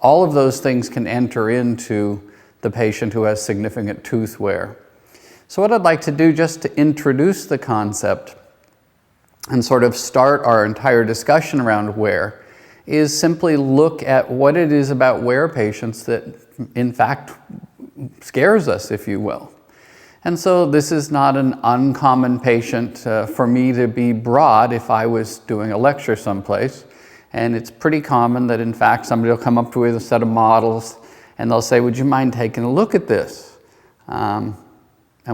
all of those things can enter into the patient who has significant tooth wear. So what I'd like to do, just to introduce the concept and sort of start our entire discussion around wear, is simply look at what it is about wear patients that in fact scares us, if you will. And so this is not an uncommon patient for me to be brought if I was doing a lecture someplace. And it's pretty common that in fact somebody will come up to me with a set of models and they'll say, would you mind taking a look at this? And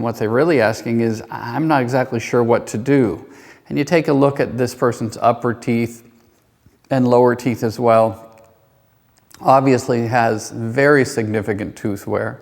what they're really asking is, I'm not exactly sure what to do. And you take a look at this person's upper teeth and lower teeth as well. Obviously has very significant tooth wear.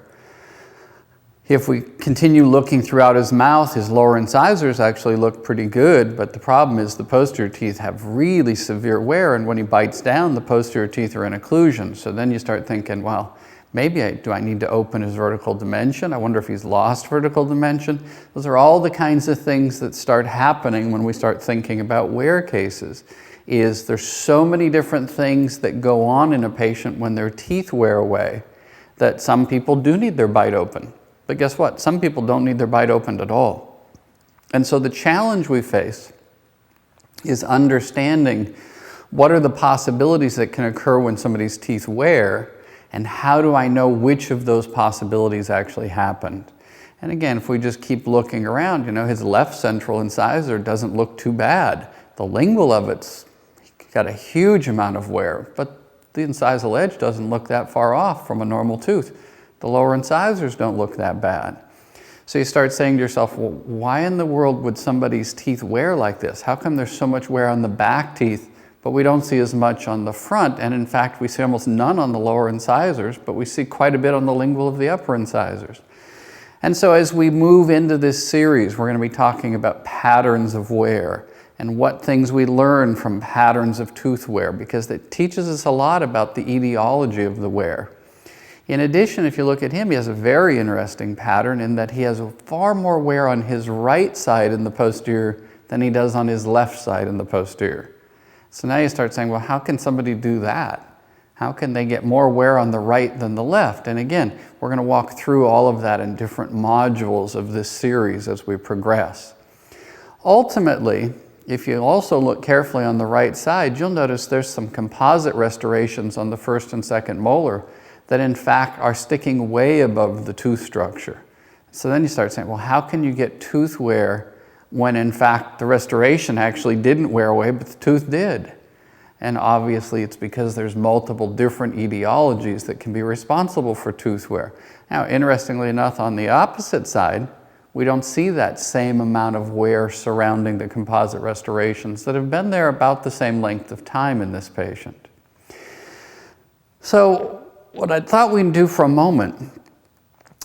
If we continue looking throughout his mouth, his lower incisors actually look pretty good, but the problem is the posterior teeth have really severe wear, and when he bites down, the posterior teeth are in occlusion. So then you start thinking, well, maybe do I need to open his vertical dimension? I wonder if he's lost vertical dimension. Those are all the kinds of things that start happening when we start thinking about wear cases. There's so many different things that go on in a patient when their teeth wear away that some people do need their bite open. But guess what? Some people don't need their bite opened at all. And so the challenge we face is understanding what are the possibilities that can occur when somebody's teeth wear, and how do I know which of those possibilities actually happened? And again, if we just keep looking around, his left central incisor doesn't look too bad. The lingual of it's got a huge amount of wear, but the incisal edge doesn't look that far off from a normal tooth. The lower incisors don't look that bad. So you start saying to yourself, well, why in the world would somebody's teeth wear like this? How come there's so much wear on the back teeth, but we don't see as much on the front? And in fact, we see almost none on the lower incisors, but we see quite a bit on the lingual of the upper incisors. And so as we move into this series, we're going to be talking about patterns of wear and what things we learn from patterns of tooth wear, because it teaches us a lot about the etiology of the wear. In addition, if you look at him, he has a very interesting pattern in that he has far more wear on his right side in the posterior than he does on his left side in the posterior. So now you start saying, well, how can somebody do that? How can they get more wear on the right than the left? And again, we're going to walk through all of that in different modules of this series as we progress. Ultimately, if you also look carefully on the right side, you'll notice there's some composite restorations on the first and second molar that in fact are sticking way above the tooth structure. So then you start saying, well, how can you get tooth wear when in fact the restoration actually didn't wear away, but the tooth did? And obviously it's because there's multiple different etiologies that can be responsible for tooth wear. Now, interestingly enough, on the opposite side, we don't see that same amount of wear surrounding the composite restorations that have been there about the same length of time in this patient. So what I thought we'd do for a moment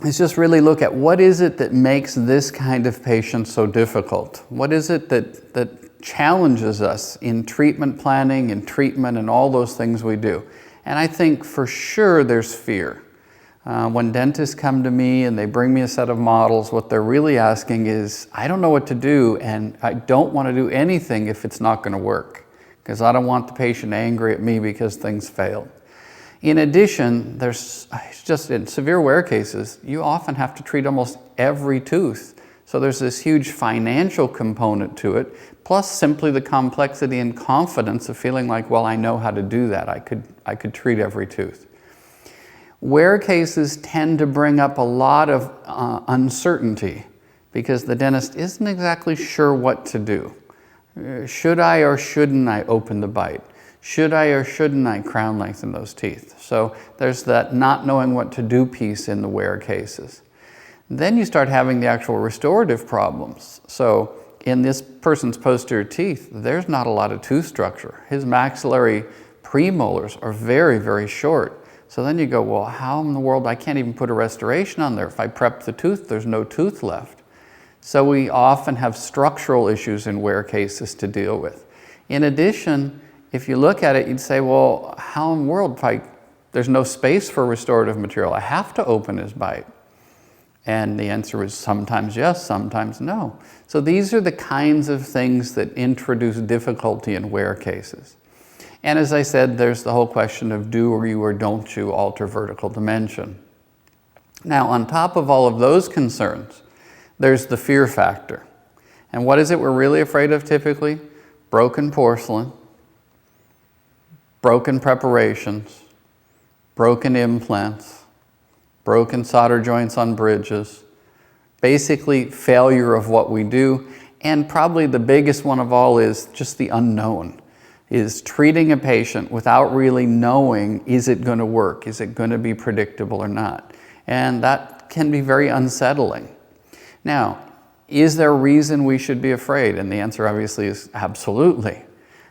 is just really look at what is it that makes this kind of patient so difficult? What is it that challenges us in treatment planning and treatment and all those things we do? And I think for sure there's fear. When dentists come to me and they bring me a set of models, what they're really asking is, I don't know what to do, and I don't want to do anything if it's not going to work, because I don't want the patient angry at me because things failed. In addition, there's just in severe wear cases, you often have to treat almost every tooth. So there's this huge financial component to it, plus simply the complexity and confidence of feeling like, well, I know how to do that. I could treat every tooth. Wear cases tend to bring up a lot of uncertainty because the dentist isn't exactly sure what to do. Should I or shouldn't I open the bite? Should I or shouldn't I crown lengthen those teeth? So there's that not knowing what to do piece in the wear cases. Then you start having the actual restorative problems. So in this person's posterior teeth, there's not a lot of tooth structure. His maxillary premolars are very, very short. So then you go, well, how in the world, I can't even put a restoration on there. If I prep the tooth, there's no tooth left. So we often have structural issues in wear cases to deal with. In addition, if you look at it, you'd say, well, how in the world, there's no space for restorative material, I have to open his bite? And the answer is sometimes yes, sometimes no. So these are the kinds of things that introduce difficulty in wear cases. And as I said, there's the whole question of do you or don't you alter vertical dimension. Now, on top of all of those concerns, there's the fear factor. And what is it we're really afraid of typically? Broken porcelain, broken preparations, broken implants, broken solder joints on bridges, basically failure of what we do, and probably the biggest one of all is just the unknown, is treating a patient without really knowing, is it going to work? Is it going to be predictable or not? And that can be very unsettling. Now, is there a reason we should be afraid? And the answer obviously is absolutely.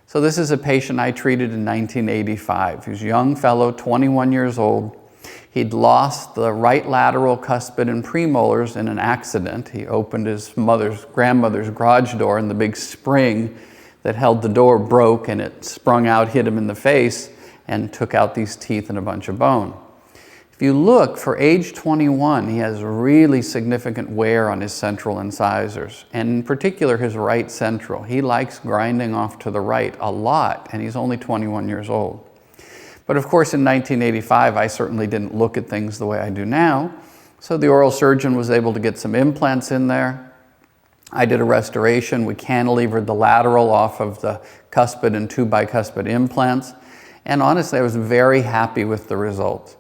So this is a patient I treated in 1985. He was a young fellow, 21 years old. He'd lost the right lateral cuspid and premolars in an accident. He opened his grandmother's garage door and the big spring that held the door broke and it sprung out, hit him in the face, and took out these teeth and a bunch of bone. If you look, for age 21, he has really significant wear on his central incisors, and in particular his right central. He likes grinding off to the right a lot, and he's only 21 years old. But of course, in 1985, I certainly didn't look at things the way I do now, so the oral surgeon was able to get some implants in there. I did a restoration. We cantilevered the lateral off of the cuspid and two bicuspid implants, and honestly, I was very happy with the results.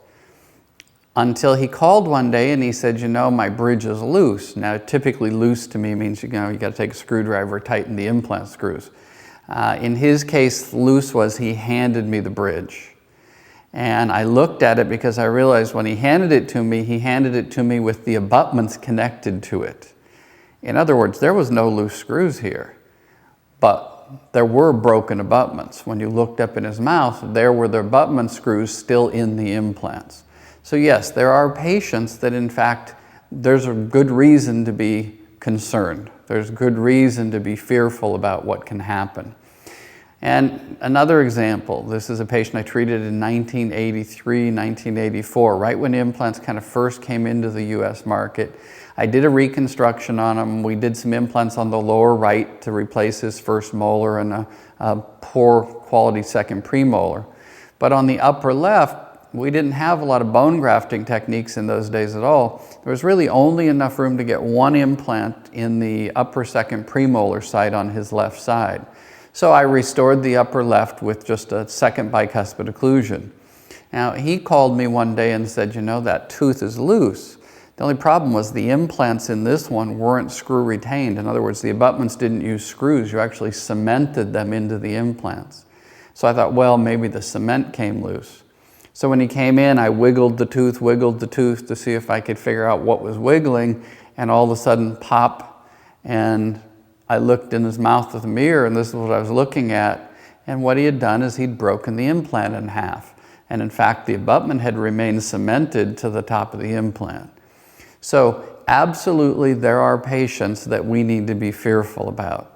Until he called one day and he said, you know, my bridge is loose. Now, typically loose to me means, you got to take a screwdriver, tighten the implant screws. In his case, loose was he handed me the bridge. And I looked at it because I realized when he handed it to me with the abutments connected to it. In other words, there was no loose screws here, but there were broken abutments. When you looked up in his mouth, there were the abutment screws still in the implants. So yes, there are patients that in fact, there's a good reason to be concerned. There's good reason to be fearful about what can happen. And another example, this is a patient I treated in 1983, 1984, right when implants kind of first came into the US market. I did a reconstruction on him. We did some implants on the lower right to replace his first molar and a poor quality second premolar. But on the upper left, we didn't have a lot of bone grafting techniques in those days at all. There was really only enough room to get one implant in the upper second premolar site on his left side. So I restored the upper left with just a second bicuspid occlusion. Now, he called me one day and said, you know, that tooth is loose. The only problem was the implants in this one weren't screw retained. In other words, the abutments didn't use screws. You actually cemented them into the implants. So I thought, well, maybe the cement came loose. So when he came in, I wiggled the tooth to see if I could figure out what was wiggling, and all of a sudden, pop, and I looked in his mouth with a mirror, and this is what I was looking at, and what he had done is he'd broken the implant in half. And in fact, the abutment had remained cemented to the top of the implant. So absolutely, there are patients that we need to be fearful about.